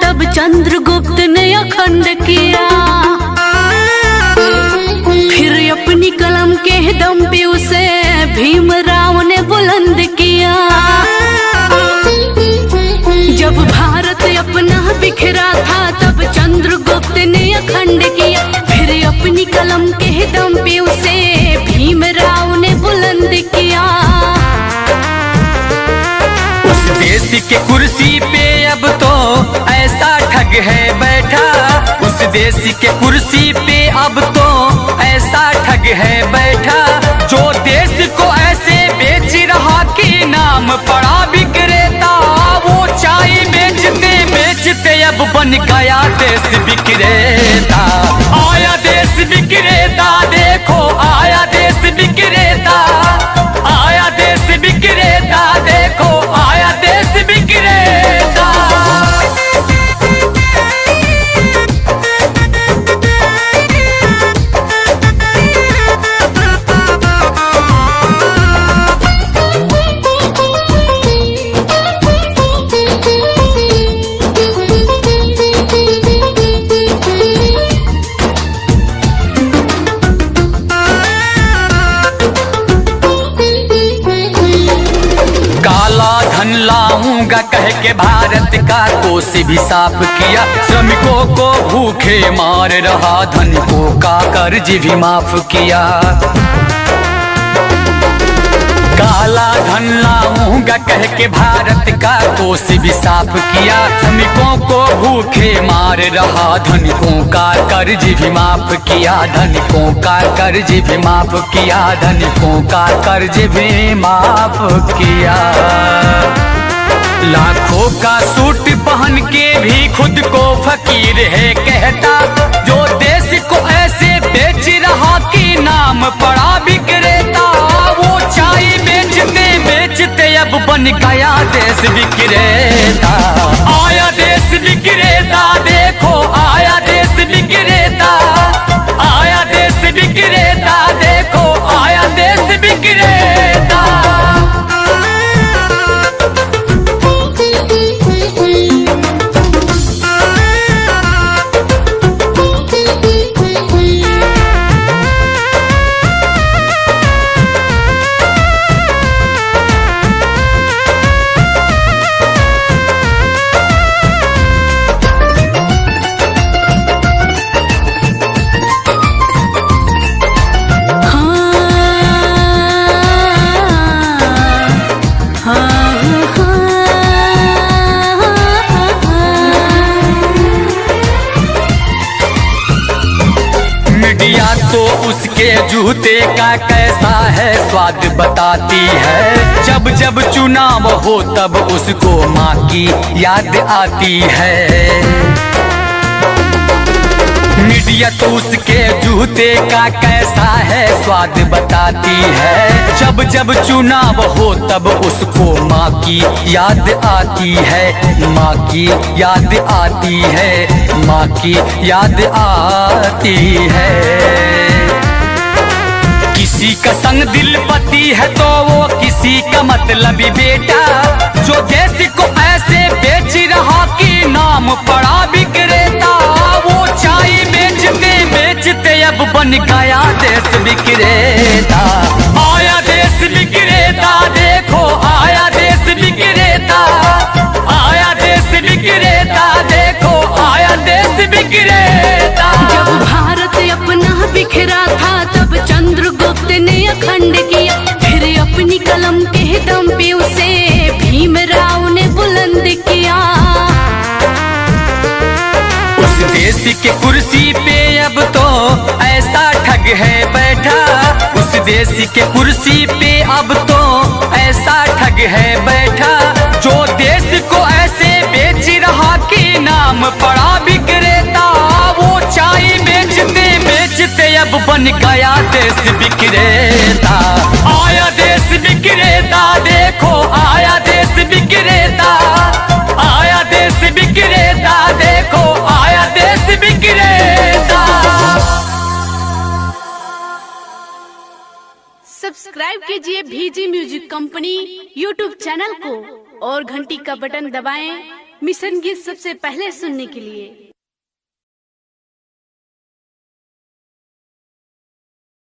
तब चंद्रगुप्त ने अखंड किया। फिर अपनी कलम के दम पे उसे भीमराव ने बुलंद किया। जब भारत अपना बिखरा था तब चंद्रगुप्त ने अखंड किया। फिर अपनी कलम के दम पे उसे भीमराव ने बुलंद किया। उस देश के कुर्सी पे अब तो ऐसा ठग है बैठा। उस देश के कुर्सी पे अब तो ऐसा ठग है बैठा। जो देश को ऐसे बेच रहा कि नाम पड़ा विक्रेता। वो चाय बेचते बेचते अब बन गया देश विक्रेता। आया देश विक्रेता, देखो आया देश विक्रेता। आया देश विक्रेता, देखो आया देश विक्रेता। लाऊंगा कह के भारत का कोष भी साफ किया। श्रमिकों को भूखे मार रहा, धनिकों का कर्ज भी माफ किया। काला धन लाऊंगा कह के भारत का कोष भी साफ किया। श्रमिकों को भूखे मार रहा, धनिकों का कर्ज भी माफ किया। धनिकों का कर्ज भी माफ किया। धनिकों का कर्ज भी माफ किया। लाखों का सूट पहन के भी खुद को फकीर है कहता। जो देश को ऐसे बेच रहा कि नाम पड़ा विक्रेता। वो चाय बेचते बेचते अब बन गया देश विक्रेता। आया देश विक्रेता, देखो आया देश विक्रेता। आया देश विक्रेता, देखो आया देश विक्रेता। तो उसके जूते का कैसा है स्वाद बताती है। जब जब चुनाव हो तब उसको माँ की याद आती है। मीडिया तो उसके जूते का कैसा है स्वाद बताती है। जब जब चुनाव हो तब उसको माँ की याद आती है। माँ की याद आती है। माँ की याद आती है। किसी का संग दिल पति है तो वो किसी का मतलबी बेटा। जो देश को ऐसे बेच रहा कि नाम पड़ा विक्रेता। वो चाय बेचते बेचते अब बन गया देश विक्रेता। आया देश विक्रेता, देखो आया देश विक्रेता। आया देश विक्रेता, देखो आया देश विक्रेता। जब भारत अपना बिखरा था तब चंद्रगुप्त ने अखंड किया। फिर अपनी कलम के दम पे उसे भीमराव ने बुलंद किया। उस देश के कुर्सी पे अब तो ऐसा ठग है बैठा। उस देश के कुर्सी पे अब तो ऐसा ठग है बैठा। जो देश को ऐसे बेच रहा कि नाम पड़ा विक्रेता। वो चाय बेचते बेचते अब बन गया देश विक्रेता। आया देश विक्रेता, देखो आया देश विक्रेता। आया देश विक्रेता, देखो आया देश विक्रेता। सब्सक्राइब कीजिए VG music company YouTube channel को और घंटी का बटन दबाएं मिशन गीत सबसे पहले सुनने के लिए